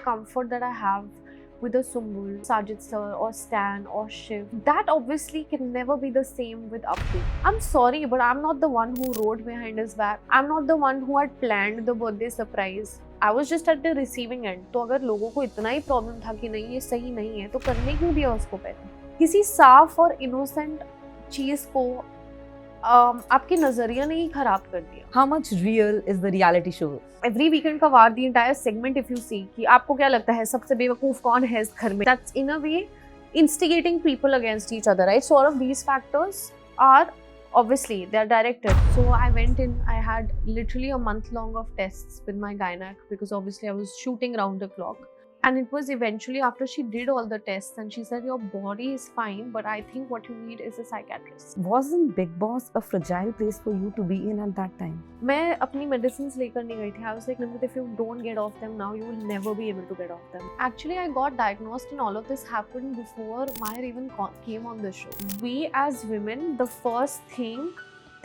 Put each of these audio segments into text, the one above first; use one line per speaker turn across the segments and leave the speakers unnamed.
comfort that I have with a Sumbul, Sajid sir, or Stan, or Shiv, that obviously can never be the same with Abdu. I'm sorry, but I'm not the one who wrote behind his back. I'm not the one who had planned the birthday surprise. I was just at the receiving end. तो अगर लोगों को इतना ही problem था कि नहीं ये सही नहीं है तो करने क्यों दिया उसको पहले? किसी साफ और इनोसेंट चीज को आपके नजरिया ने ही खराब कर दिया.
How much real is the reality show?
Every weekend का वार, the entire segment, if you see कि आपको क्या लगता है सबसे बेवकूफ कौन है इस घर में, that's in a way instigating people against each other, right? So all of these factors are obviously they're directed. So I went in, I had literally a month long of tests with my gynac because obviously I was shooting round the clock. And it was eventually after she did all the tests and she said your body is fine, but I think what you need is a psychiatrist.
Wasn't Big Boss a fragile place for you to be in at that time?
मैं अपनी medicines लेकर नहीं गई थी. I was like, Nimrit, if you don't get off them now, you will never be able to get off them. Actually, I got diagnosed and all of this happened before Mahir even came on the show. We as women, the first thing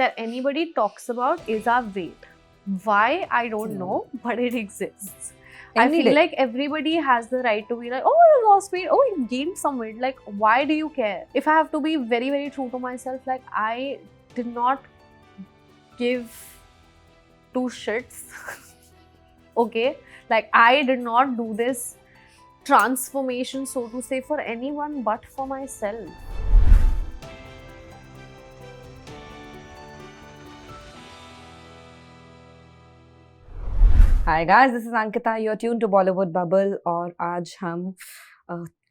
that anybody talks about is our weight. Why? I don't know, but it exists. I feel like everybody has the right to be like, oh, you lost weight, oh, you gained some weight. Like, why do you care? If I have to be very, very true to myself, like, I did not give two shits. Okay? Like, I did not do this transformation, so to say, for anyone but for myself.
Hi guys, this is Ankita. You're tuned to Bollywood Bubble और आज हम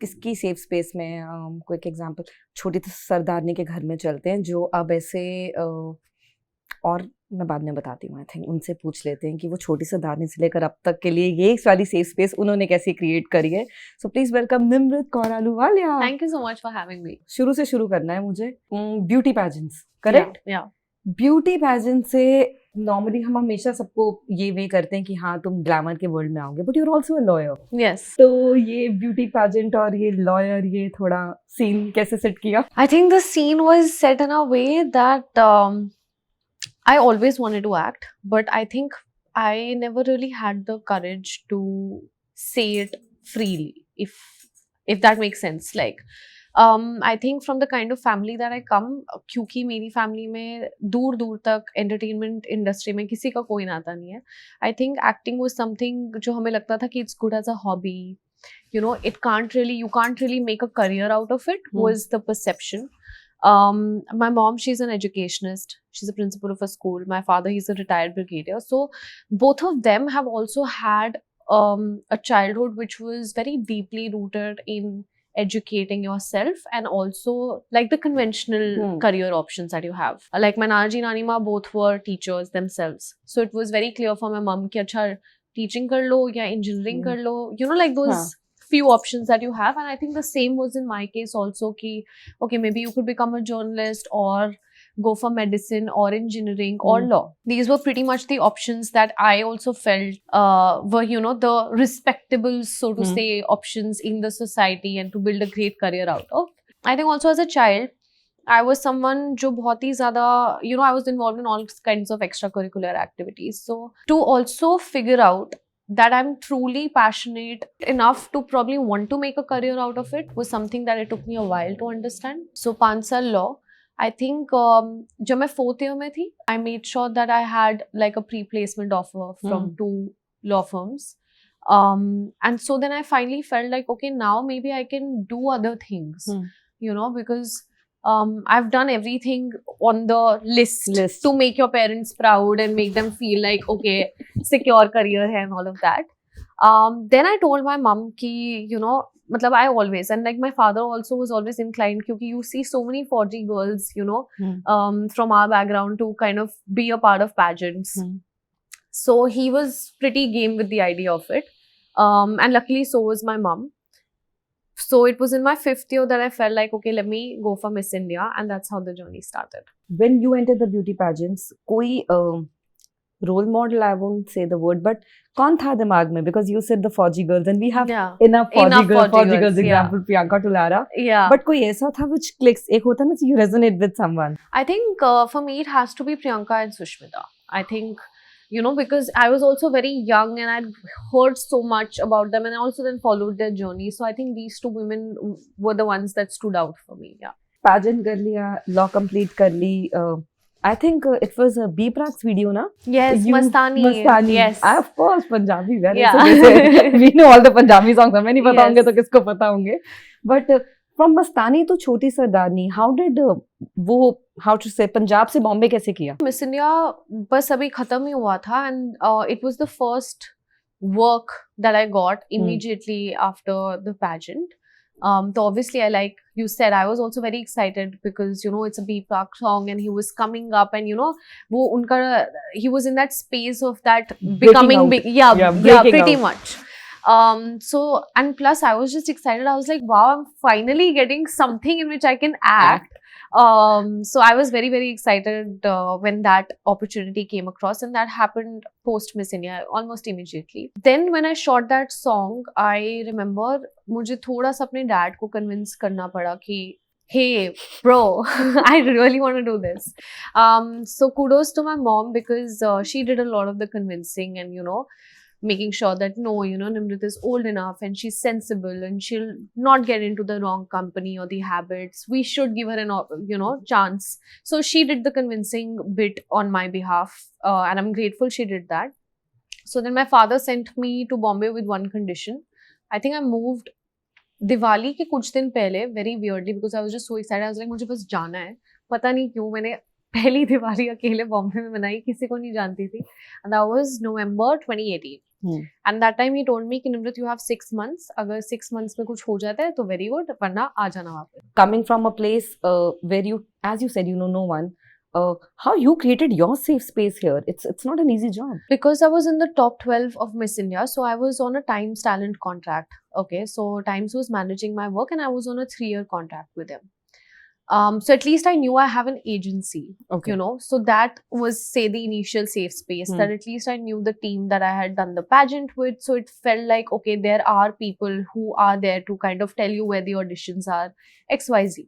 किसकी safe space में quick example छोटी सरदारनी के घर में चलते हैं जो अब ऐसे और मैं बाद में बताती हूँ. आई थिंक उनसे पूछ लेते हैं कि वो छोटी सरदारनी से लेकर अब तक के लिए ये वाली सेफ स्पेस उन्होंने कैसे क्रिएट करी है. So please welcome Nimrit Kaur Ahluwalia.
Thank you so much for having me.
शुरू से शुरू करना है मुझे. Beauty pageants, correct?
Yeah.
Beauty pageant से नॉर्मली हम हमेशा सबको ये वे करते हैं कि हाँ तुम ग्लैमर के वर्ल्ड में आओगे, but you are also a lawyer.
Yes.
तो ये ब्यूटी पैजेंट और ये लॉयर, ये थोड़ा सीन कैसे सेट किया?
I think the scene was set in a way that I always wanted to act, but I think I never really had the courage to say it freely, if that makes sense. Like, I think from the kind of family that I come, क्योंकि मेरी family में दूर दूर तक entertainment industry में किसी का कोई नाता नहीं है. I think acting was something जो हमें लगता था कि it's good as a hobby, you know, you can't really make a career out of it, was the perception. My mom, she's an educationist, she's a principal of a school. My father, he's a retired brigadier. So both of them have also had a childhood which was very deeply rooted in educating yourself and also like the conventional career options that you have. Like my Nanaji Nanima both were teachers themselves, so it was very clear for my mom ki acha teaching kar lo ya engineering kar lo, you know, like those few options that you have. And I think the same was in my case also ki okay, maybe you could become a journalist or go for medicine or engineering or law. These were pretty much the options that I also felt were, you know, the respectable, so to say, options in the society and to build a great career out of. I think also as a child, I was someone jo bahut hi zyada, you know, I was involved in all kinds of extracurricular activities. So to also figure out that I'm truly passionate enough to probably want to make a career out of it was something that it took me a while to understand. So 5 साल law, I think जब मैं 4th year में थी, I made sure that I had like a pre-placement offer from 2 law firms. And so then I finally felt like, okay, now maybe I can do other things, you know, because I've done everything on the list to make your parents proud and make them feel like, okay, secure career hai and all of that. Then I told my mom ki, you know, matlab I always, and like my father also was always inclined, kyunki you see so many 4G girls, you know, from our background to kind of be a part of pageants. So he was pretty game with the idea of it. And luckily so was my mom. So it was in my 5th year that I felt like, okay, let me go for Miss India, and that's how the journey started.
When you entered the beauty pageants, koi role model, I won't say the word, but कौन था दिमाग में? Because you said the Fauji girls and we have enough Fauji girls example, Priyanka Tulara.
Yeah.
But कोई ऐसा था which clicks, एक होता ना, you resonate with someone.
I think for me it has to be Priyanka and Sushmita. I think you know, because I was also very young and I'd heard so much about them, and I also then followed their journey. So I think these two women were the ones that stood out for me. Yeah.
Pageant कर लिया, law complete कर ली. I think it was a B Prax video, na?
Yes,
You
Mastani.
Mastani.
Yes.
Of course, Punjabi.
Yeah.
We know all the Punjabi songs. हमें नहीं पता
Yes.
होंगे तो किसको पता होंगे. But from Mastani to Choti Sardani, how did वो how to say Punjab से बॉम्बे कैसे किया?
Miss India बस अभी खत्म ही हुआ था, and it was the first work that I got immediately after the pageant. So obviously, I, like you said, I was also very excited because, you know, it's a B Prack song and he was coming up, and, you know, वो उनका, he was in that space of that becoming big. Yeah, pretty much. So, and plus I was just excited. I was like, wow, I'm finally getting something in which I can act. So I was very, very excited when that opportunity came across, and that happened post Miss India almost immediately. Then when I shot that song, I remember मुझे थोड़ा सा अपने dad को convince करना पड़ा कि hey bro, I really want to do this. So kudos to my mom, because she did a lot of the convincing, and, you know, making sure that no, you know, Nimrit is old enough and she's sensible and she'll not get into the wrong company or the habits. We should give her an, you know, chance. So she did the convincing bit on my behalf, and I'm grateful she did that. So then my father sent me to Bombay with one condition. I think I moved Diwali के कुछ दिन पहले, very weirdly, because I was just so excited. I was like, मुझे बस जाना है. पता नहीं क्यों मैंने पहली दिवाली अकेले बॉम्बे में मनाई, किसी को नहीं जानती थी. And that was November 2018. And that time he told me कि निमृत, you have 6 months. अगर 6 months में कुछ हो जाता है तो very good, वरना आ जाना वापस.
Coming from a place where you, as you said, you know no one, how you created your safe space here? It's not an easy job.
Because I was in the top 12 of Miss India, so I was on a Times talent contract. Okay, so Times was managing my work, and I was on a 3-year contract with them. So at least I knew I have an agency,
Okay.
you know, so that was, say, the initial safe space, that at least I knew the team that I had done the pageant with. So it felt like, okay, there are people who are there to kind of tell you where the auditions are, XYZ.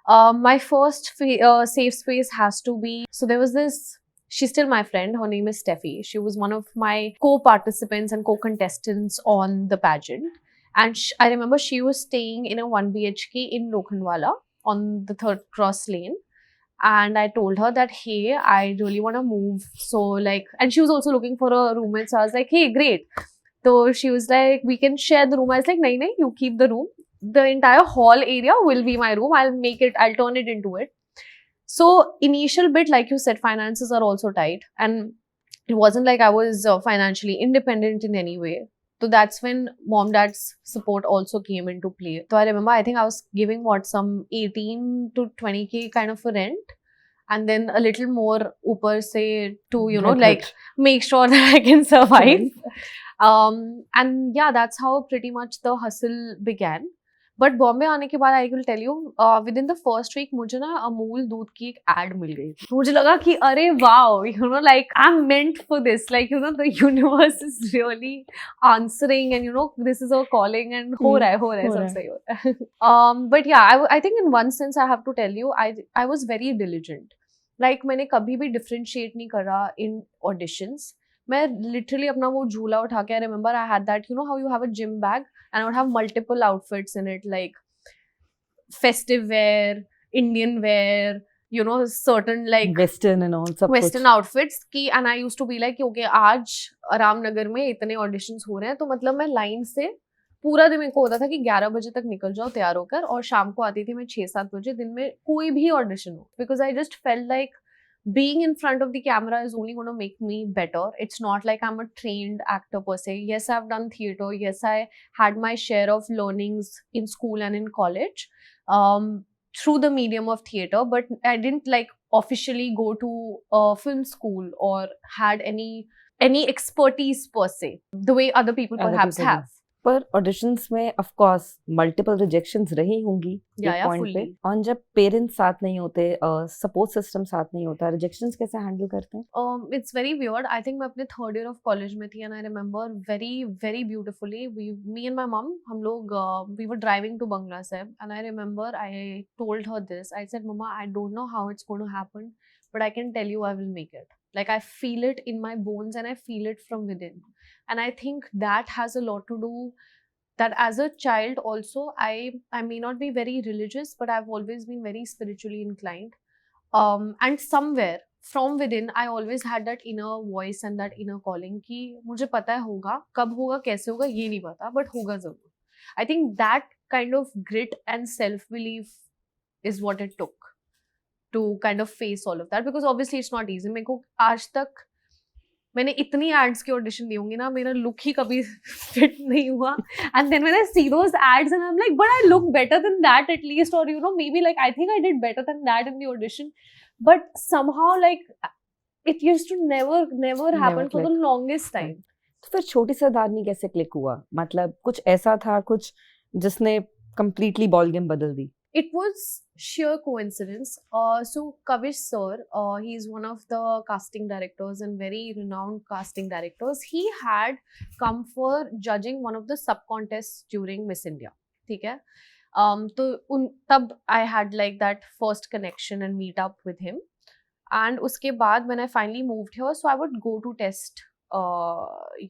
My first safe space has to be, so there was this, she's still my friend, her name is Steffi. She was one of my co-participants and co-contestants on the pageant. And I remember she was staying in a 1 BHK in Lokhandwala on the 3rd Cross Lane. And I told her that, hey, I really want to move. So like, and she was also looking for a roommate. So I was like, hey, great. So she was like, we can share the room. I was like, nahi, you keep the room. The entire hall area will be my room. I'll turn it into it. So initial bit, like you said, finances are also tight. And it wasn't like I was financially independent in any way. So that's when mom dad's support also came into play. So I remember, I think I was giving some 18 to 20K kind of a rent, and then a little more upar say to, you know, like make sure that I can survive. And yeah, that's how pretty much the hustle began. But Bombay आने के बाद I will tell you, within the first week मुझे ना अमूल दूध की एक add मिल गई. मुझे लगा कि अरे wow, you know, like I am meant for this, like, you know, the universe is really answering, and you know, this is a calling, and हो रहा है सब सही हो रहा है. But yeah, I think in one sense I have to tell you, I was very diligent. Like मैंने कभी भी डिफरेंशिएट नहीं करा इन ऑडिशंस. मैं लिटरली अपना वो झूला उठा के, आई remember I had that, you know how you have a gym bag, and I would have multiple outfits in it, like festive wear, Indian wear, you know, certain like
Western and all,
Western outfits की. And I used to be like, okay, आज रामनगर में इतने auditions हो रहे हैं, तो मतलब मैं लाइन से पूरा दिन, मेरे को होता था कि 11 बजे तक निकल जाओ तैयार होकर, और शाम को आती थी मैं 6-7 बजे, दिन में कोई भी ऑडिशन हो, because I just felt like being in front of the camera is only going to make me better. It's not like I'm a trained actor per se. Yes, I've done theatre. Yes, I had my share of learnings in school and in college through the medium of theatre, but I didn't like officially go to a film school or had any expertise per se, the way other people perhaps have.
पर auditions में of course multiple rejections रही होंगी एक point पे, और जब parents साथ नहीं होते, सपोर्ट सिस्टम साथ नहीं होता, रिजेक्शंस कैसे हैंडल करते हैं?
It's very weird. I think मैं अपने 3rd ईयर ऑफ कॉलेज में थी, and I remember very very beautifully, me and my mum, हम लोग we were driving to Bangla Sahib, and I remember I told her this. I said, mumma, I don't know how it's going to happen, but I can tell you I will make it. Like I feel it in my bones and I feel it from within. And I think that has a lot to do that as a child also I may not be very religious, but I've always been very spiritually inclined. And somewhere from within I always had that inner voice and that inner calling कि मुझे पता है होगा, कब होगा कैसे होगा ये नहीं पता, but होगा जरूर. I think that kind of grit and self belief is what it took to kind of face all of that, because obviously it's not easy. मेरे को आज तक मैंने इतनी एड्स की ऑडिशन दी होंगी ना, मेरा लुक ही कभी फिट नहीं हुआ. And then when I see those ads and I am like but I look better than that at least, or you know maybe like I think I did better than that in the audition, but somehow like it used to never happen for the
click.
longest time.
तो फिर छोटी सरदारनी कैसे click हुआ? मतलब कुछ ऐसा था कुछ जिसने completely बॉल गेम बदल दी?
It was sheer coincidence. So Kavish sir, he's one of the casting directors and very renowned casting directors. He had come for judging one of the sub contests during Miss India. ठीक है? तो तब I had like that first connection and meet up with him. And उसके बाद when I finally moved here, so I would go to test,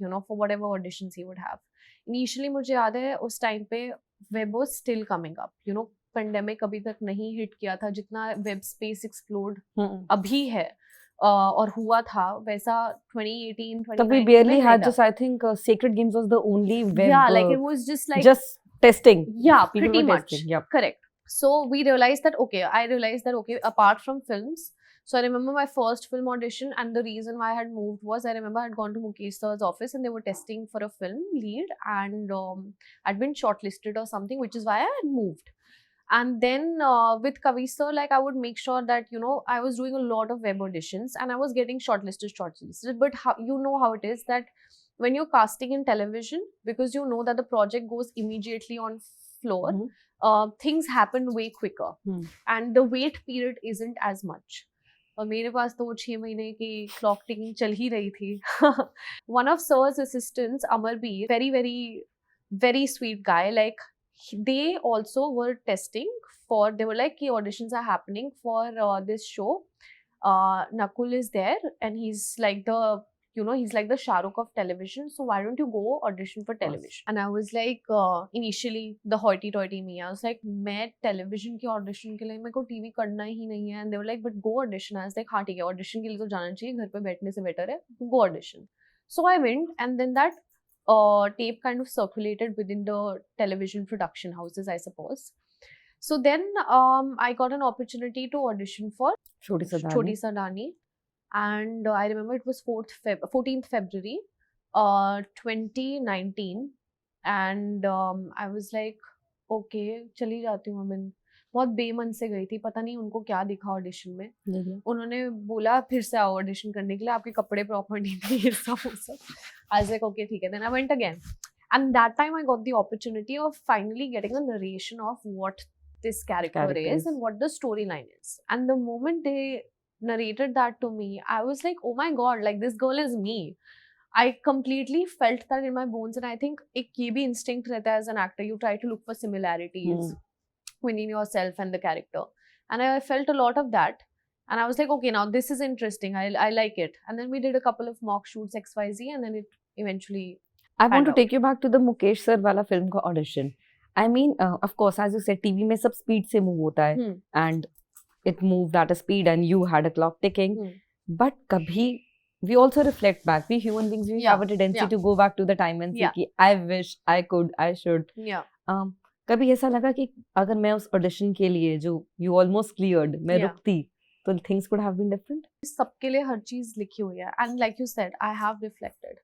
you know, for whatever auditions he would have. Initially मुझे याद है उस time पे web was still coming up. You know, pandemic अभी तक नहीं हिट किया था, जितना वेब स्पेस एक्सप्लोड अभी है और हुआ था वैसा 2018 2019
तब we barely had just, I think Sacred Games was the only web,
yeah, like it was just
testing,
yeah,
people
pretty
were
much
testing, yep.
Correct. So we realized that I realized that apart from films, so I remember my first film audition, and the reason why I had moved was I remember I had gone to Mukesh sir's office and they were testing for a film lead, and I'd been shortlisted or something, which is why I had moved. And then with Kavish sir, like I would make sure that, you know, I was doing a lot of web auditions and I was getting shortlisted. But how, you know how it is that when you're casting in television, because you know that the project goes immediately on floor, things happen way quicker. And the wait period isn't as much. और मेरे पास तो 6 महीने की clock ticking चल ही रही थी. One of sir's assistants, Amarbeer, very sweet guy, like they also were testing for, they were like auditions are happening for this show. Nakul is there and he's like the, you know, he's like the Shah Rukh of television, so why don't you go audition for television? And I was like initially the hoity toity me, I was like मैं television की audition के लिए मेरे को TV करना ही नहीं है. And they were like but go audition. I was like हाँ ठीक है, audition के लिए तो जाना चाहिए, घर पे बैठने से better है, go audition. So I went, and then that tape kind of circulated within the television production houses, I suppose. So then I got an opportunity to audition for Choti Sardani, and I remember it was 14th February 2019, and I was like okay चली जाती हूँ. मैं बहुत बेमन से गई थी, पता नहीं उनको क्या दिखा ऑडिशन में. उन्होंने बोला फिर से आओ ऑडिशन करने के लिए, आपके कपड़े प्रॉपर नहीं थे, ये सब. I was like okay ठीक है. Then I went again, and that time I got the opportunity of finally getting a narration of what this character is and what the storyline is. And the moment they narrated that to me, I was like oh my god, like this girl is me. I completely felt that in my bones. And I think एक ये भी instinct रहता है as an actor, you try to look for similarities within yourself and the character, and I felt a lot of that. And I was like okay, now this is interesting, I like it. And then we did a couple of mock shoots XYZ, and then it eventually
I want to take you back to the Mukesh sir वाला film का audition. I mean of course as you said TV में सब speed से move होता है, and it moved at a speed and you had a clock ticking. But कभी we also reflect back, we human beings, we have a tendency to go back to the time and say कि I wish I could, I should. कभी ऐसा लगा कि अगर मैं उस audition के लिए जो you almost cleared मैं रुकती तो things could have been different?
सबके लिए हर चीज लिखी हुई है, and like you said I have reflected,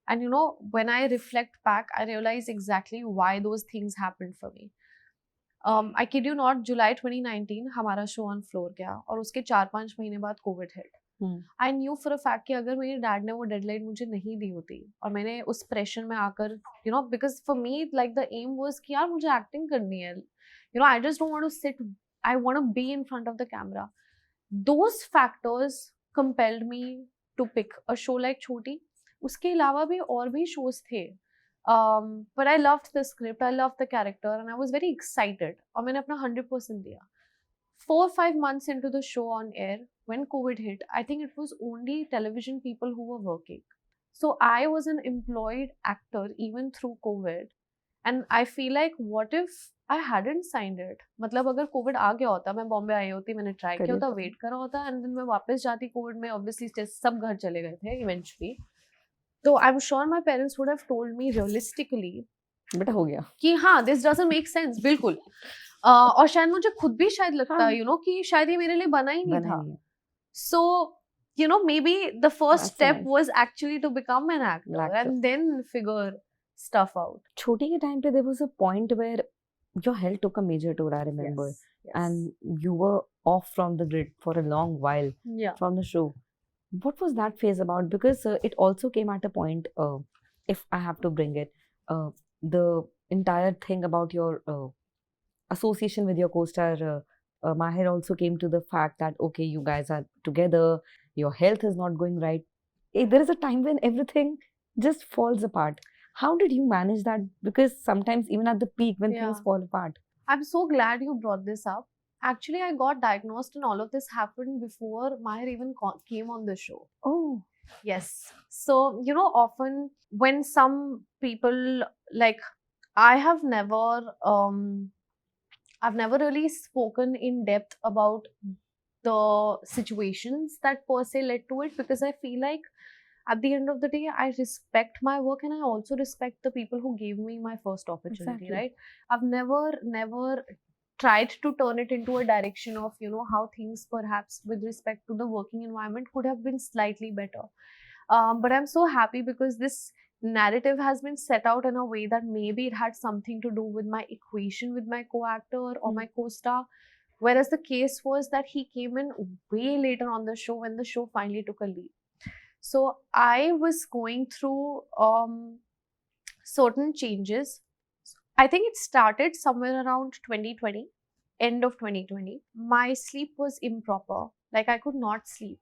and you know when I reflect back I realize exactly why those things happened for me. I kid you not, July 2019 हमारा show on floor गया और उसके 4-5 महीने बाद Covid hit. I knew for a fact कि अगर मेरे dad ने वो डेडलाइन मुझे नहीं दी होती और मैंने उस प्रेशर में आकर, you know, because for me like the aim was कि यार मुझे एक्टिंग करनी है, you know, I just don't want to sit, I want to be in front of the camera. Those factors compelled me to pick a show like Chhoti. उसके अलावा भी और भी शोज थे, but I loved the script, I loved the character and I was very excited और मैंने अपना 100% दिया. 4 or 5 months into the show on air, when COVID hit, I think it was only television people who were working. So I was an employed actor even through COVID. And I feel like, what if I hadn't signed it? मतलब अगर COVID आ गया होता, मैं बॉम्बे आई होती, मैंने try किया होता, wait करा होता, एंड देन मैं वापस जाती कोविड में, ऑब्वियसली सब घर चले गए थे इवेंचुअली. तो I am sure my parents would have told me realistically
बेटा हो गया
कि हाँ, दिस डजंट मेक सेंस. बिल्कुल. और शायद मुझे खुद भी शायद लगता है, कि शायद ये मेरे लिए बना ही नहीं था. So, maybe the first
That's
step
nice.
was actually to become an actor
Actor.
and then figure stuff out.
छोटी के time पे there was a point where your health took a major toll, I remember.
Yes.
And you were off from the grid for a long while
Yeah.
from the show. What was that phase about? Because it also came at a point, if I have to bring it, the entire thing about your association with your co-star Mahir also came to the fact that, okay, you guys are together, your health is not going right. There is a time when everything just falls apart. How did you manage that? Because sometimes even at the peak when things
Yeah.
fall apart.
I'm so glad you brought this up. Actually, I got diagnosed and all of this happened before Mahir even came on the show.
Oh,
Yes. So, often when some people, like, I've never really spoken in depth about the situations that per se led to it, because I feel like at the end of the day, I respect my work and I also respect the people who gave me my first opportunity,
Exactly.
right? I've never tried to turn it into a direction of, how things perhaps with respect to the working environment could have been slightly better. But I'm so happy because this narrative has been set out in a way that maybe it had something to do with my equation with my co-actor or my co-star. Whereas the case was that he came in way later on the show when the show finally took a lead. So I was going through certain changes. I think it started somewhere around 2020, end of 2020. My sleep was improper. Like, I could not sleep.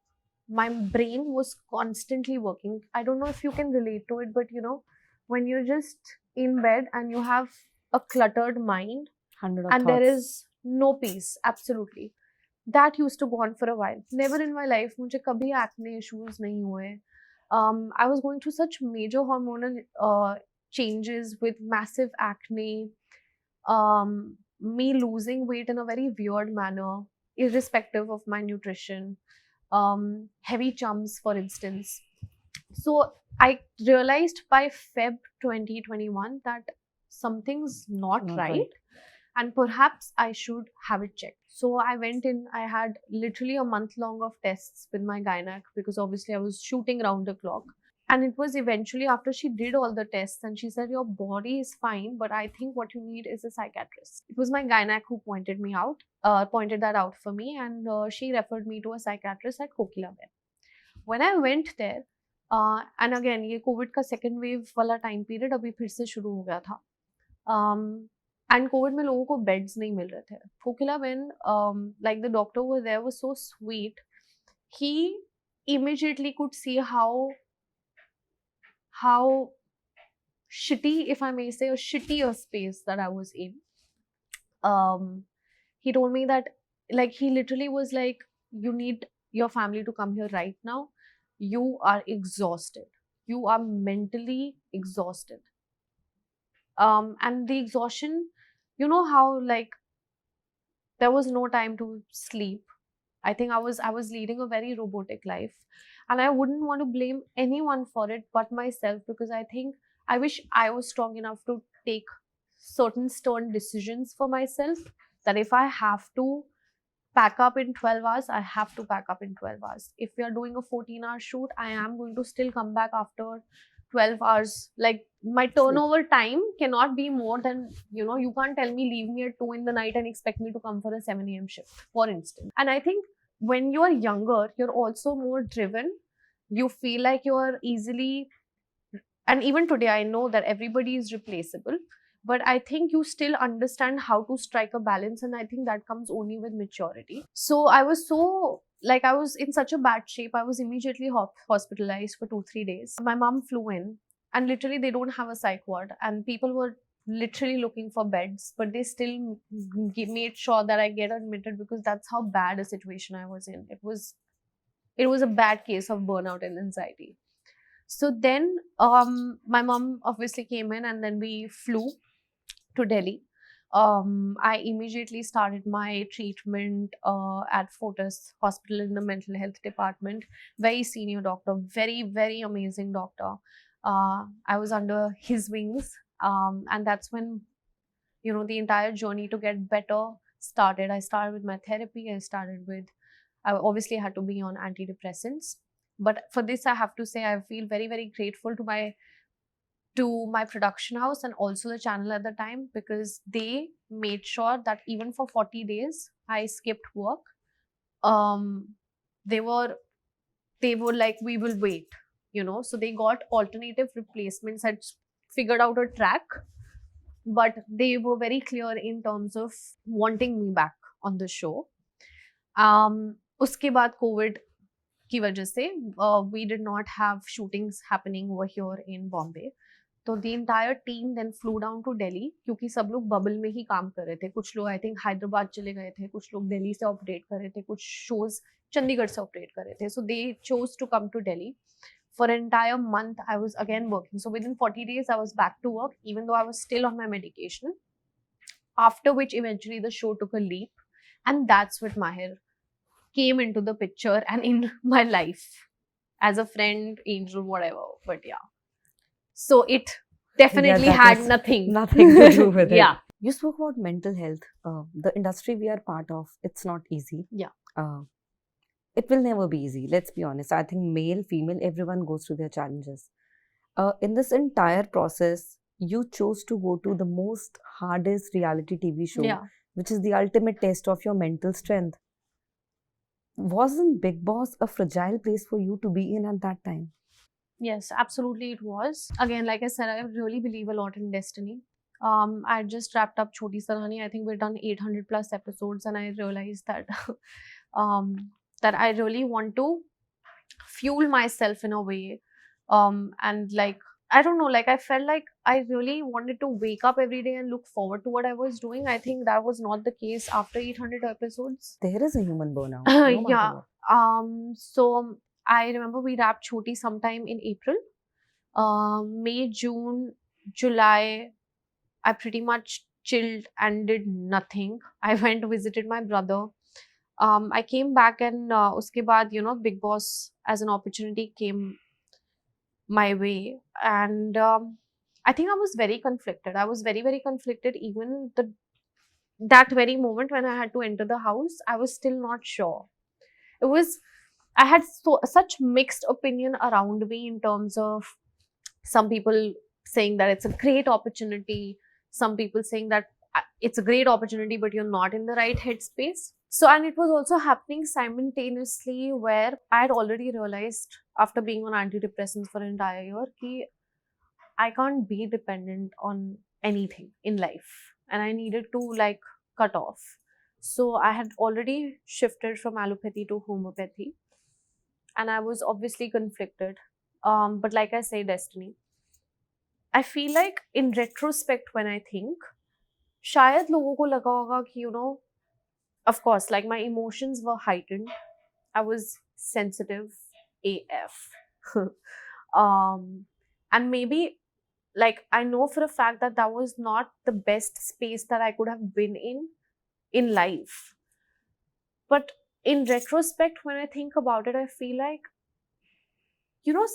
My brain was constantly working. I don't know if you can relate to it, but when you're just in bed and you have a cluttered mind
100 of
and there
thoughts.
is no peace, absolutely. That used to go on for a while. Never in my life मुझे कभी acne issues नहीं हुए. I was going through such major hormonal changes with massive acne, me losing weight in a very weird manner, irrespective of my nutrition, heavy chums, for instance. So I realized by Feb 2021 that something's not right. And perhaps I should have it checked. So I went in, I had literally a month long of tests with my gynac because obviously I was shooting round the clock. And it was eventually after she did all the tests and she said, your body is fine, but I think what you need is a psychiatrist. It was my gynac who pointed that out for me, and she referred me to a psychiatrist at Kokila Ben. When I went there, and again, ये COVID का second wave वाला time period अभी फिर से शुरू हो गया था. And COVID में लोगों को beds नहीं मिल रहे थे. Kokila Ben, like the doctor over there was so sweet. He immediately could see how shitty, if I may say, a shittier space that I was in. He told me that, like, he literally was like, you need your family to come here right now. You are exhausted. You are mentally exhausted. And the exhaustion, you know how, like, there was no time to sleep. I think I was leading a very robotic life, and I wouldn't want to blame anyone for it but myself, because I wish I was strong enough to take certain stern decisions for myself, that if I have to pack up in 12 hours, I have to pack up in 12 hours. If we are doing a 14-hour shoot, I am going to still come back after 12 hours. Like, my turnover time cannot be more than, you can't tell me leave me at 2 in the night and expect me to come for a 7 a.m. shift, for instance. And I think when you're younger, you're also more driven. You feel like you're easily, and even today, I know that everybody is replaceable, but I think you still understand how to strike a balance, and I think that comes only with maturity. So I was in such a bad shape. I was immediately hospitalized for 2-3 days. My mom flew in, and literally they don't have a psych ward, and people were literally looking for beds, but they still made sure that I get admitted because that's how bad a situation I was in. It was a bad case of burnout and anxiety. So then my mom obviously came in, and then we flew to Delhi. I immediately started my treatment at Fortis Hospital in the mental health department. Very senior doctor, very, very amazing doctor. I was under his wings, and that's when, the entire journey to get better started. I started with my therapy. I obviously had to be on antidepressants. But for this, I have to say, I feel very, very grateful to my production house and also the channel at the time, because they made sure that even for 40 days I skipped work. um they were they were like, we will wait, so they got alternative replacements, had figured out a track, but they were very clear in terms of wanting me back on the show. Uske baad COVID की वजह से we did not have shootings happening over here in Bombay. तो the entire team then flew down to Delhi, क्योंकि सब लोग bubble में ही काम कर रहे थे. कुछ लोग आई थिंक हैदराबाद चले गए थे, कुछ लोग दिल्ली से ऑपरेट कर रहे थे, कुछ शोज चंडीगढ़ से ऑपरेट कर रहे थे. So they chose to come to Delhi. For an entire month, I was again working. So within 40 days, I was back to work, even though I was still on my medication. After which, eventually, the show took a leap. And that's what Mahir came into the picture and in my life as a friend, angel, whatever. But yeah. So it definitely
that
had
is
nothing.
nothing to do with it.
Yeah.
You spoke about mental health. The industry we are part of, it's not easy.
Yeah.
It will never be easy. Let's be honest. I think male, female, everyone goes through their challenges. In this entire process, you chose to go to the most hardest reality TV show,
Yeah.
which is the ultimate test of your mental strength. Wasn't Big Boss a fragile place for you to be in at that time?
Yes, absolutely it was. Again, like I said, I really believe a lot in destiny. I just wrapped up Choti Sarhani. I think we've done 800 plus episodes, and I realized that that I really want to fuel myself in a way. And like, I don't know, like I felt like I really wanted to wake up every day and look forward to what I was doing. I think that was not the case after 800 episodes.
There is a human burnout. No matter
Yeah.
what.
So I remember we wrapped Choti sometime in April. May, June, July, I pretty much chilled and did nothing. I went visited my brother. I came back, and uske baad, Big Boss as an opportunity came my way, and I think I was very conflicted. I was very, very conflicted. Even that very moment when I had to enter the house, I was still not sure. I had such mixed opinion around me in terms of some people saying that it's a great opportunity, some people saying that it's a great opportunity, but you're not in the right headspace. So, and it was also happening simultaneously where I had already realized after being on antidepressants for an entire year that I can't be dependent on anything in life, and I needed to like cut off. So I had already shifted from allopathy to homeopathy, and I was obviously conflicted. But like I say, destiny. I feel like in retrospect, when I think, शायद लोगों को लगा होगा कि of course, like my emotions were heightened. I was sensitive AF. And maybe, like, I know for a fact that that was not the best space that I could have been in life. But in retrospect, when I think about it, I feel like,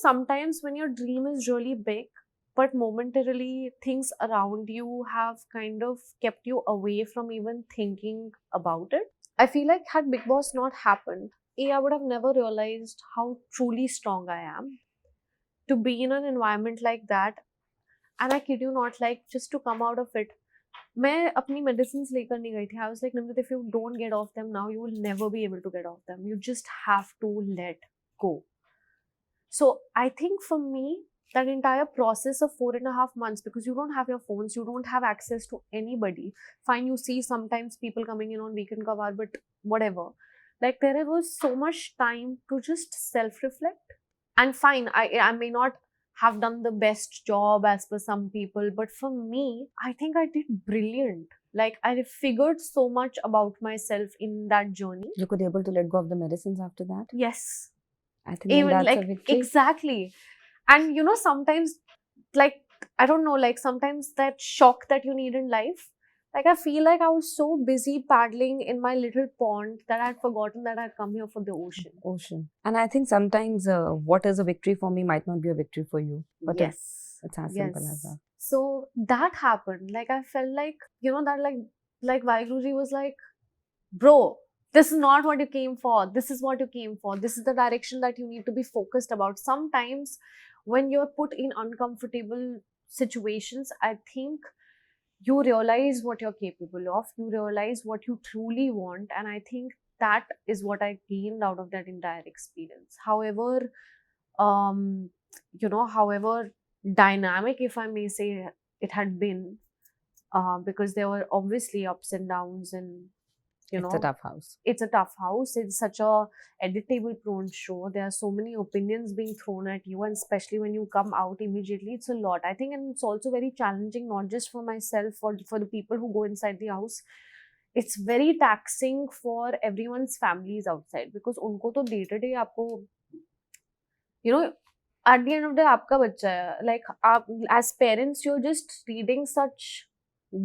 sometimes when your dream is really big, but momentarily things around you have kind of kept you away from even thinking about it. I feel like had Big Boss not happened, I would have never realized how truly strong I am to be in an environment like that. And I kid you not, like, just to come out of it, मैं अपनी medicines लेकर नहीं गई थी. I was like, Nimrit, if you don't get off them now, you will never be able to get off them. You just have to let go. So I think for me, that entire process of 4.5 months, because you don't have your phones, you don't have access to anybody. Fine, you see sometimes people coming in on weekend cover, but whatever. Like, there was so much time to just self-reflect. And fine, I may not have done the best job as per some people, but for me, I think I did brilliant. Like, I figured so much about myself in that journey.
You could able to let go of the medicines after that.
Yes,
I think then
even
that's a
like
victory.
exactly. And you know, sometimes, like, I don't know, like sometimes that shock that you need in life, like I feel like I was so busy paddling in my little pond that I had forgotten that I'd come here for the ocean.
Ocean. And I think sometimes what is a victory for me might not be a victory for you. But
Yes,
it's as simple as that.
so that happened. Like, I felt like, you know, that like Vaiguruji was like, bro, this is not what you came for. This is what you came for. This is the direction that you need to be focused about. Sometimes when you're put in uncomfortable situations, I think you realize what you're capable of, you realize what you truly want, and I think that is what I gained out of that entire experience. However, um however dynamic, if I may say, it had been, because there were obviously ups and downs, and
It's a tough house.
it's a tough house. It's such a editable prone show. There are so many opinions being thrown at you, and especially when you come out immediately, it's a lot, I think. And it's also very challenging, not just for myself, for the people who go inside the house. It's very taxing for everyone's families outside, because unko to day to day aapko, you know, at the end of the day aapka bachcha hai. Like, as parents, you're just reading such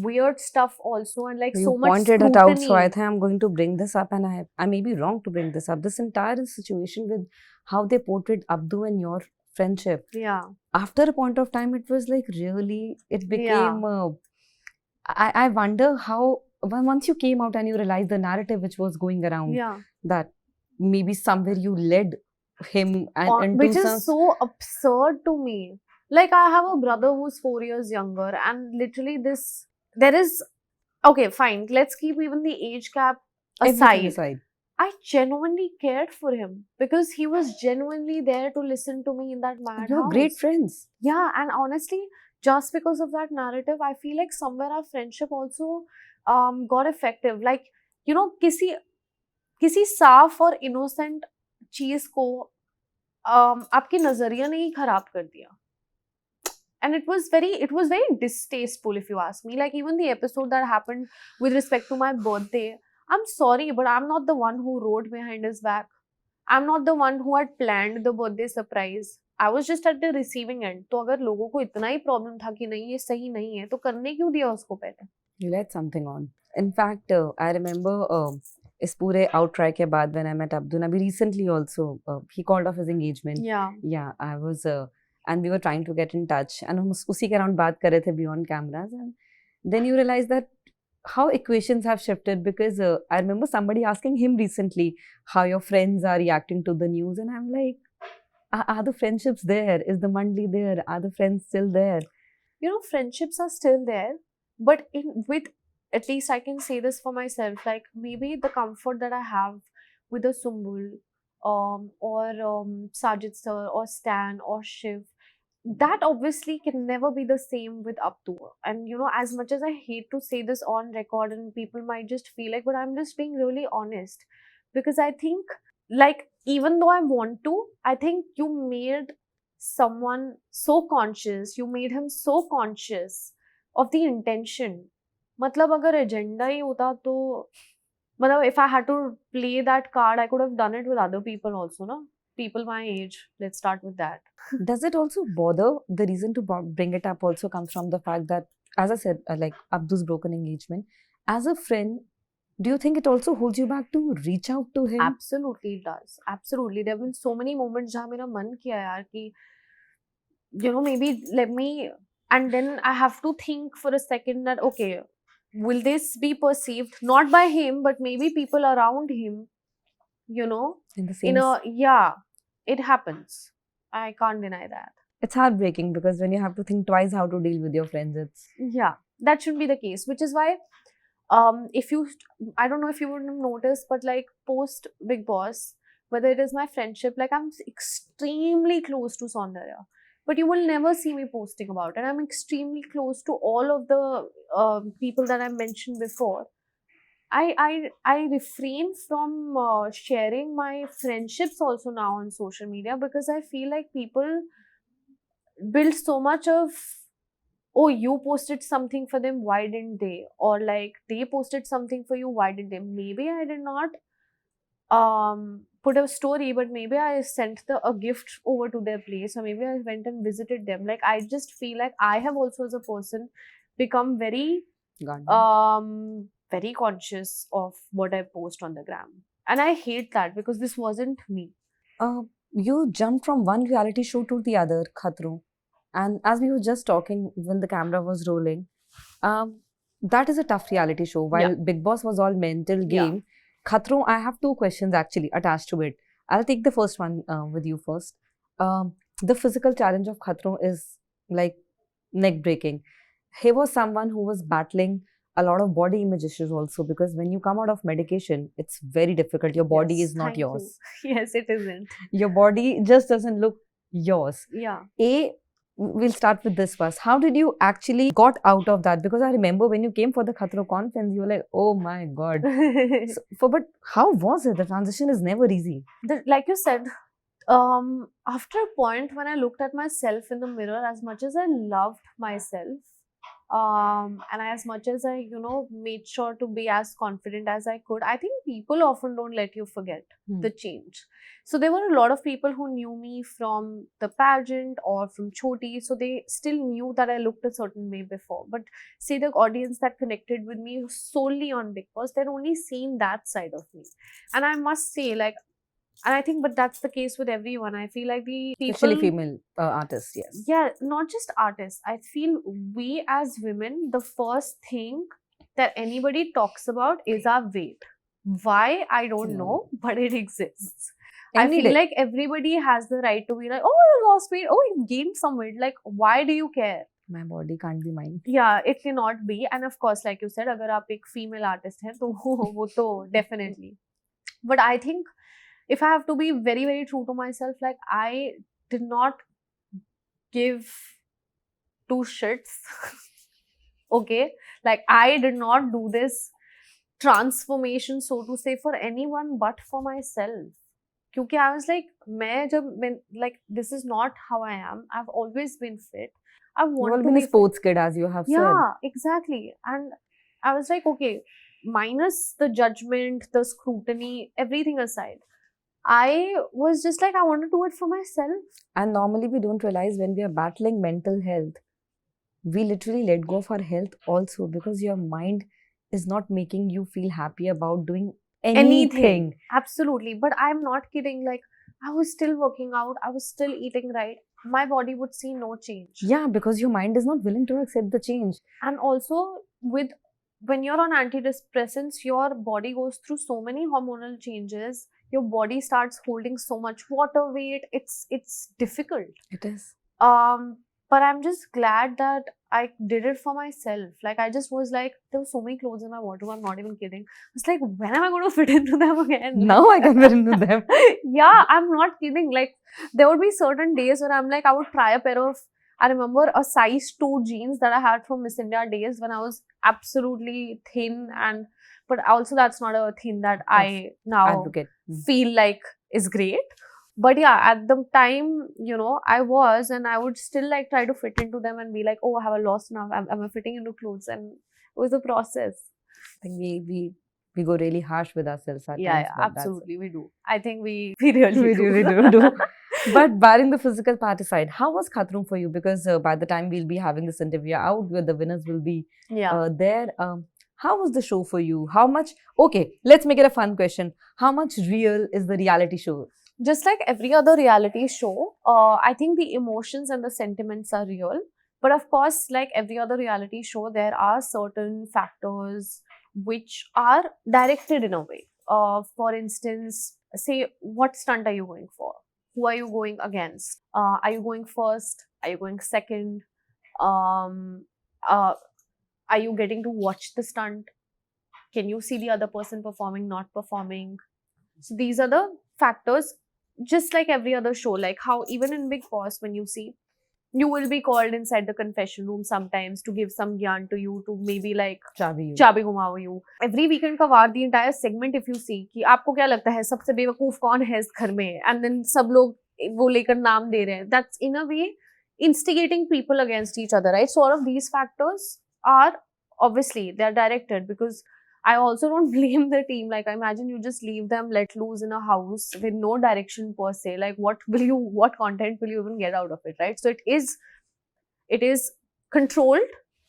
weird stuff also, and like
You
so much
pointed it out, so I
scrutiny.
think I'm going to bring this up, and I may be wrong to bring this up. This entire situation with how they portrayed Abdu and your friendship.
Yeah,
After a point of time, it was like really, it
yeah,
became. I wonder how once you came out and you realized the narrative which was going around,
yeah.
that maybe somewhere you led him and
Which
into
is
some.
so absurd to me. Like, I have a brother who's 4 years younger, and literally there is, okay, fine, let's keep even the age gap
Everything
aside.
aside.
I genuinely cared for him, because he was genuinely there to listen to me in that mad
You were
house.
great friends.
Yeah, and honestly, just because of that narrative, I feel like somewhere our friendship also got effective. Like, you know, किसी साफ और innocent चीज को आपके नजरिया ने ही खराब कर दिया. And it was very distasteful, if you ask me. Like, even the episode that happened with respect to my birthday, I'm sorry, but I'm not the one who wrote behind his back. I'm not the one who had planned the birthday surprise. I was just at the receiving end. तो अगर लोगों को इतना ही problem था कि नहीं ये सही नहीं है, तो करने क्यों दिया उसको पहले?
You let something on. In fact, I remember इस पूरे outcry के बाद when I met Abdu Nabi recently also, he called off his engagement.
Yeah.
I was and we were trying to get in touch, and हम उसी के around बात कर रहे थे beyond cameras, and then you realize that how equations have shifted, because I remember somebody asking him recently how your friends are reacting to the news, and I'm like, are the friendships there? Is the Mandli there? Are the friends still there?
You know, friendships are still there, but with, at least I can say this for myself, like maybe the comfort that I have with a Sumbul, or Sajid sir, or Stan, or Shiv, that obviously can never be the same with Abdu. And you know, as much as I hate to say this on record, and people might just feel like, but I'm just being really honest, because I think, like, even though I want to, I think you made someone so conscious, you made him so conscious of the intention. मतलब अगर agenda ही होता तो, मतलब if I had to play that card, I could have done it with other people also, no? People my age. Let's start with that.
Does it also bother? The reason to bring it up also comes from the fact that, as I said, like Abdu's broken engagement, as a friend, do you think it also holds you back to reach out to him?
Absolutely it does. Absolutely. There have been so many moments जहाँ मेरा मन किया यार कि, you know, maybe let me, and then I have to think for a second that, okay, will this be perceived not by him, but maybe people around him, you know,
In the same.
Yeah, it happens. I can't deny that.
It's heartbreaking, because when you have to think twice how to deal with your friends, it's.
Yeah, that should be the case, which is why, if you, I don't know if you would have noticed, but like post Big Boss, whether it is my friendship, like I'm extremely close to Saundarya, but you will never see me posting about it. I'm extremely close to all of the people that I mentioned before. I refrain from sharing my friendships also now on social media, because I feel like people build so much of, oh, you posted something for them, why didn't they? Or like they posted something for you, why did they? Maybe I did not put a story, but maybe I sent a gift over to their place, or maybe I went and visited them. Like I just feel like I have also as a person become very conscious of what I post on the gram. And I hate that because this wasn't me.
You jumped from one reality show to the other, Khatro. And as we were just talking when the camera was rolling, that is a tough reality show. While
Yeah.
Big Boss was all mental
Yeah.
game, Khatro, I have two questions actually attached to it. I'll take the first one with you first. The physical challenge of Khatro is like neck breaking. He was someone who was battling a lot of body image issues also, because when you come out of medication, it's very difficult. Your body
Yes,
is not
thank you.
yours.
Yes, it isn't.
Your body just doesn't look yours.
Yeah.
We'll start with this first. How did you actually got out of that? Because I remember when you came for the Khatro conference, you were like, oh my God. But how was it? The transition is never easy.
Like you said, after a point when I looked at myself in the mirror, as much as I loved myself, and as much as I, made sure to be as confident as I could, I think people often don't let you forget the change. So there were a lot of people who knew me from the pageant or from Choti, so they still knew that I looked a certain way before. But say the audience that connected with me solely on Bigg Boss, they'd only seen that side of me. And I must say, like, and I think, but that's the case with everyone. I feel like the people,
Especially female artists, yes.
yeah, not just artists. I feel we as women, the first thing that anybody talks about is our weight. Why? I don't know, but it exists. I feel like everybody has the right to be like, oh, you lost weight, oh, you gained some weight. Like, why do you care?
My body can't be mine.
Yeah, it cannot be. And of course, like you said, अगर आप एक female artist हैं, तो वो तो definitely. But I think if I have to be very, very true to myself, like I did not give two shits. Okay, like I did not do this transformation, so to say, for anyone but for myself. Because I was like, like this is not how I am. I've always been fit. I want to
be
be
a sports kid, as you have said.
Yeah, exactly. And I was like, okay, minus the judgment, the scrutiny, everything aside, I was just like, I want to do it for myself.
And normally we don't realize when we are battling mental health, we literally let go of our health also, because your mind is not making you feel happy about doing anything.
Absolutely. But I'm not kidding. Like, I was still working out. I was still eating right. My body would see no change.
Yeah, because your mind is not willing to accept the change.
And also, when you're on antidepressants, your body goes through so many hormonal changes. Your body starts holding so much water weight. It's difficult.
It is.
But I'm just glad that I did it for myself. Like, I just was like, there were so many clothes in my wardrobe, I'm not even kidding. It's like, when am I going to fit into them again?
Now I can fit into them.
Yeah, I'm not kidding. Like, there would be certain days where I'm like, I would try a pair of, I remember a size 2 jeans that I had from Miss India days when I was absolutely thin, but also that's not a thing that I now feel like is great. But yeah, at the time, I was, and I would still like try to fit into them and be like, oh, have I lost enough? Am I fitting into clothes? And it was a process.
I think we go really harsh with ourselves at times.
Yeah, absolutely, we do. I think we really
do. But barring the physical part aside, how was Khatro for you? Because by the time we'll be having this interview out, where the winners will be there. How was the show for you? How much? Okay, let's make it a fun question. How much real is the reality show?
Just like every other reality show, I think the emotions and the sentiments are real. But of course, like every other reality show, there are certain factors which are directed in a way. For instance, say, what stunt are you going for? Who are you going against? Are you going first? Are you going second? Are you getting to watch the stunt? Can you see the other person performing, not performing? So these are the factors. Just like every other show, like how even in Bigg Boss, when you see, you will be called inside the confession room sometimes to give some gyan to you, to maybe like chabi घुमाओ you. Every weekend का वार, the entire segment, if you see, कि आपको क्या लगता है सबसे बेवकूफ कौन है इस घर में, and then सब लोग वो लेकर नाम दे रहे हैं. That's in a way, instigating people against each other, right? So all of these factors are obviously they're directed, because I also don't blame the team. Like, I imagine you just leave them let loose in a house with no direction per se. Like, what content will you even get out of it, right? So it is controlled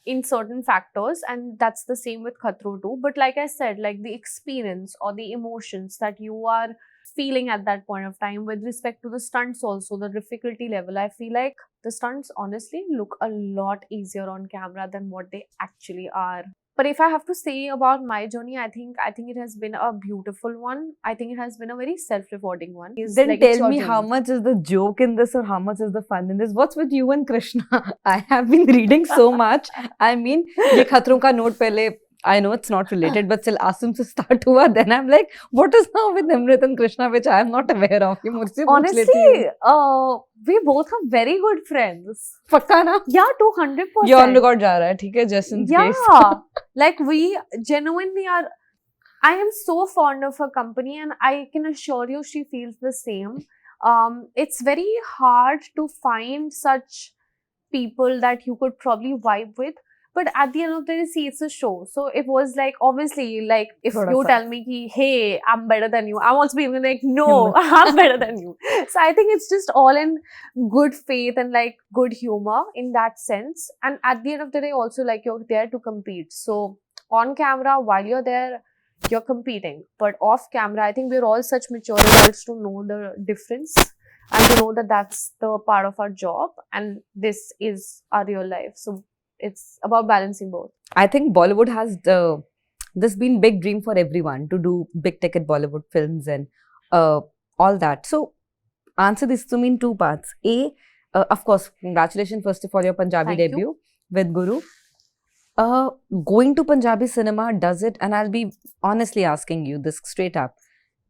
in certain factors, and that's the same with Khatro too. But like I said, like the experience or the emotions that you are feeling at that point of time with respect to the stunts, also the difficulty level, I feel like the stunts honestly look a lot easier on camera than what they actually are. But if I have to say about my journey, I think it has been a beautiful one. I think it has been a very self-rewarding one. It's
Then
like it's
tell
your
me how
journey.
much is the joke in this or how much is the fun in this? What's with you and Krishna? I have been reading so much. I mean, ये खतरों का note पहले, I know it's not related, but still Asim से start हुआ. Then I'm like, what is now with Nimrit and Krishna, which I am not aware of. ये मुझसे पूछ लेती हूँ.
Honestly, we both are very good friends.
पक्का ना?
Yeah, 200%.
ये on record जा रहा है, ठीक है? Just in case.
Yeah, like we genuinely are. I am so fond of her company, and I can assure you she feels the same. It's very hard to find such people that you could probably vibe with. But at the end of the day, see, it's a show. So it was like, obviously, like if
थोड़ा
you
सा.
tell me, ki, hey, I'm better than you, I'm also being like, no, I'm better than you. So I think it's just all in good faith and like good humor in that sense. And at the end of the day, also like you're there to compete. So on camera, while you're there, you're competing. But off camera, I think we're all such mature adults to know the difference and to know that that's the part of our job and this is our real life. So it's about balancing both.
I think Bollywood has this been big dream for everyone to do big ticket Bollywood films and all that. So answer this to me in two parts. Of course, congratulations first of all your Punjabi
Thank you.
debut with Guru. Going to Punjabi cinema, does it, and I'll be honestly asking you this straight up,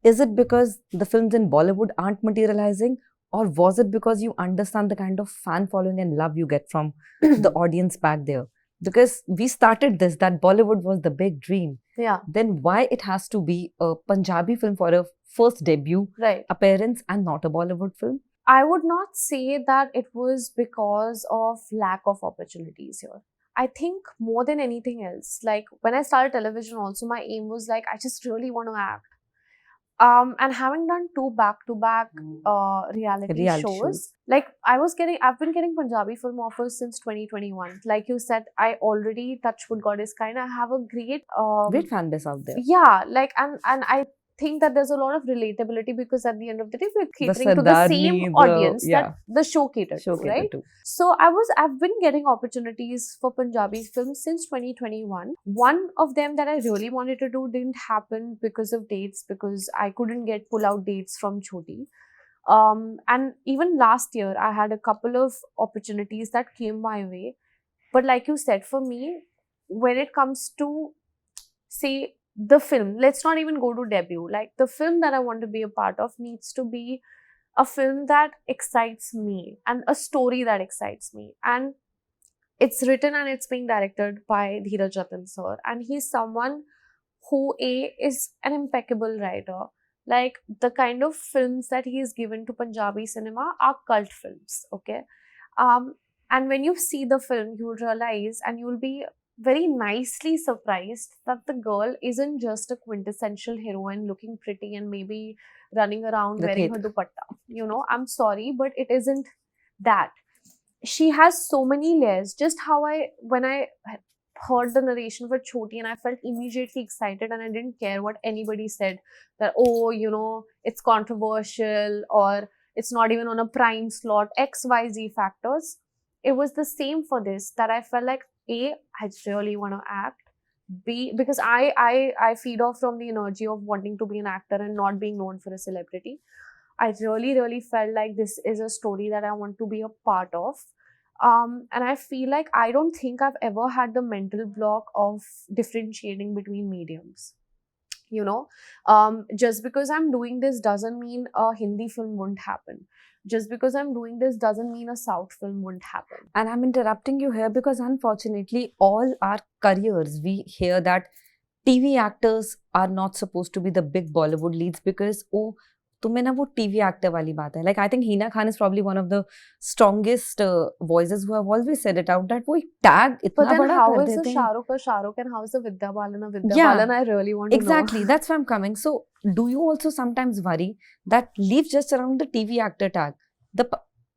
is it because the films in Bollywood aren't materializing, or was it because you understand the kind of fan following and love you get from the audience back there? Because we started this, that Bollywood was the big dream.
Yeah,
Then why it has to be a Punjabi film for a first debut
right.
appearance and not a Bollywood film?
I would not say that it was because of lack of opportunities here. I think more than anything else, like when I started television also, my aim was like, I just really want to act. And having done two back-to-back reality shows, like I've been getting Punjabi film offers since 2021. Like you said, I already, touchwood God is kind, I have a great
Great fan base out there.
yeah, like and I think that there's a lot of relatability because at the end of the day we're catering to the
Sardarni,
same audience
yeah,
that the show catered
show
to,
catered
right?
to.
So I've been getting opportunities for Punjabi films since 2021. One of them that I really wanted to do didn't happen because of dates, because I couldn't get pull-out dates from Choti. And even last year I had a couple of opportunities that came my way. But like you said, for me, when it comes to, say, the film, let's not even go to debut. Like the film that I want to be a part of needs to be a film that excites me and a story that excites me. And it's written and it's being directed by Dheeraj Ratan sir. And he's someone who is an impeccable writer. Like the kind of films that he is given to Punjabi cinema are cult films, okay? And when you see the film, you'll realize and you'll be very nicely surprised that the girl isn't just a quintessential heroine looking pretty and maybe running around wearing her dupatta. You know, I'm sorry, but it isn't that. She has so many layers. Just how when I heard the narration for Choti, and I felt immediately excited and I didn't care what anybody said that, oh, you know, it's controversial or it's not even on a prime slot, XYZ factors. It was the same for this, that I felt like, A, I really want to act. B, because I feed off from the energy of wanting to be an actor and not being known for a celebrity. I really felt like this is a story that I want to be a part of. And I feel like I don't think I've ever had the mental block of differentiating between mediums. You know, just because I'm doing this doesn't mean a Hindi film wouldn't happen. Just because I'm doing this doesn't mean a South film wouldn't happen.
And I'm interrupting you here because unfortunately, all our careers, we hear that TV actors are not supposed to be the big Bollywood leads because, oh, तुम्हें ना वो TV actor वाली बात है. Like I think Hina Khan is probably one of the strongest voices who have always said it out that वो एक tag
But
इतना
then
बड़ा
how
कर
is the
देते हैं.
Shah Rukh a Shah Rukh and how is the Vidya Balan a Vidya
Yeah.
Balan? I really want to
Exactly,
know.
that's where I'm coming. So, do you also sometimes worry that leave just around the TV actor tag?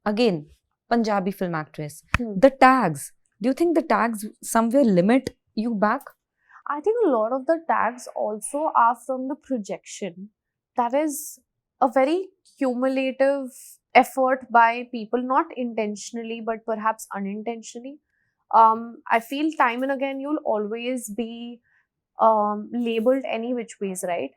Again, Punjabi film actress. The tags. Do you think the tags somewhere limit you back?
I think a lot of the tags also are from the projection. That is a very cumulative effort by people, not intentionally, but perhaps unintentionally. I feel time and again you'll always be labeled any which ways, right?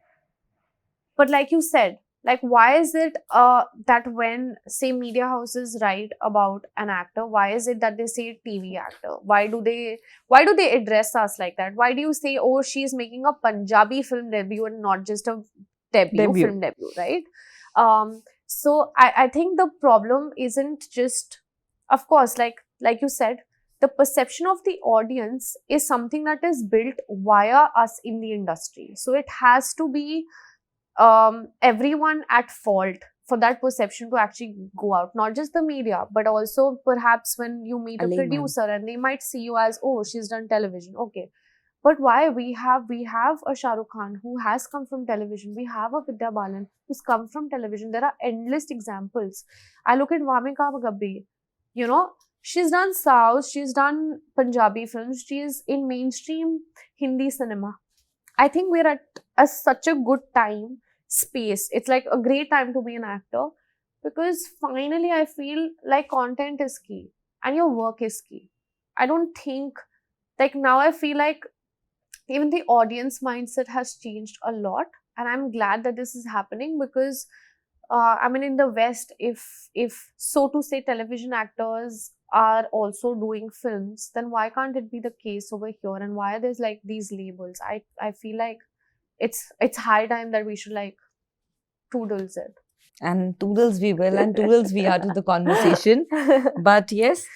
But like you said, like why is it that when say media houses write about an actor, why is it that they say TV actor? Why do they address us like that? Why do you say, oh, she's making a Punjabi film debut and not just a film debut, right? So I think the problem isn't just, of course, like you said, the perception of the audience is something that is built via us in the industry. So it has to be everyone at fault for that perception to actually go out, not just the media, but also perhaps when you meet a producer and they might see you as, oh, she's done television, okay, but why? We have a Shah Rukh Khan who has come from television. We have a Vidya Balan who's come from television. There are endless examples. I look at Vamika Gabbi, you know, she's done South, she's done Punjabi films, she's in mainstream Hindi cinema. I think we're at such a good space. It's like a great time to be an actor because finally I feel like content is key and your work is key. I don't think, like now I feel like even the audience mindset has changed a lot, and I'm glad that this is happening because I mean in the West, if so to say television actors are also doing films, then why can't it be the case over here? And why there's like these labels? I feel like it's high time that we should like toodles it.
And toodles we will, and toodles we are to the conversation. But yes,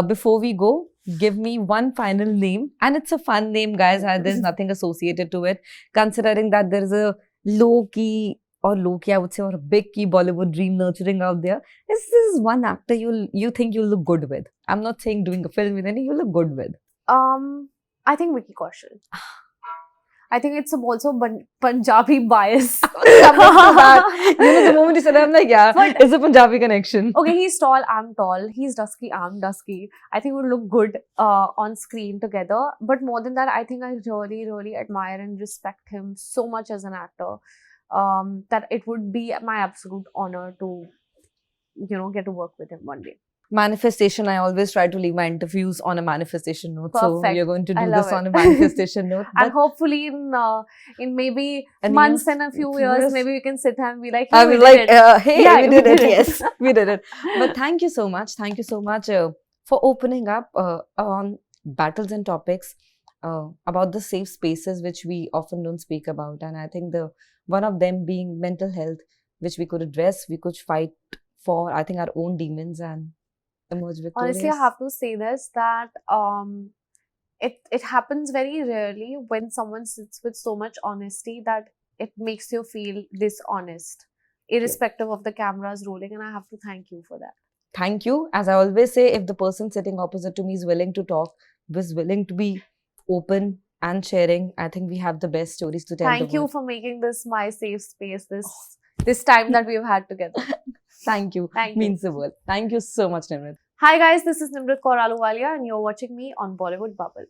before we go, give me one final name, and it's a fun name, guys. There's nothing associated to it, considering that there's a low key, I would say, or a big key Bollywood dream nurturing out there. This is one actor you think you'll look good with. I'm not saying doing a film with any, you look good with.
I think Vicky Kaushal. I think it's also Punjabi bias.
The moment you said that, I'm like, yeah, but it's a Punjabi connection.
Okay, he's tall, I'm tall. He's dusky, I'm dusky. I think we would look good on screen together. But more than that, I think I really, really admire and respect him so much as an actor that it would be my absolute honor to, get to work with him one day.
Manifestation, I always try to leave my interviews on a manifestation note.
Perfect.
So we are going to do this on a manifestation note.
And hopefully in maybe months and a few years, maybe we can sit and be like, hey, we did it.
Yes, we did it. But thank you so much. Thank you so much for opening up on battles and topics about the safe spaces which we often don't speak about. And I think one of them being mental health, which we could address, we could fight for, I think, our own demons and emerge victorious.
Honestly, I have to say this, that it happens very rarely when someone sits with so much honesty that it makes you feel dishonest, irrespective of the cameras rolling, and I have to thank you for that.
Thank you. As I always say, if the person sitting opposite to me is willing to talk, was willing to be open and sharing, I think we have the best stories to tell.
Thank you for making this my safe space this time that we've had together.
Thank you. Means the world. Thank you so much, Nimrit.
Hi guys, this is Nimrit Kaur Ahluwalia and you're watching me on Bollywood Bubble.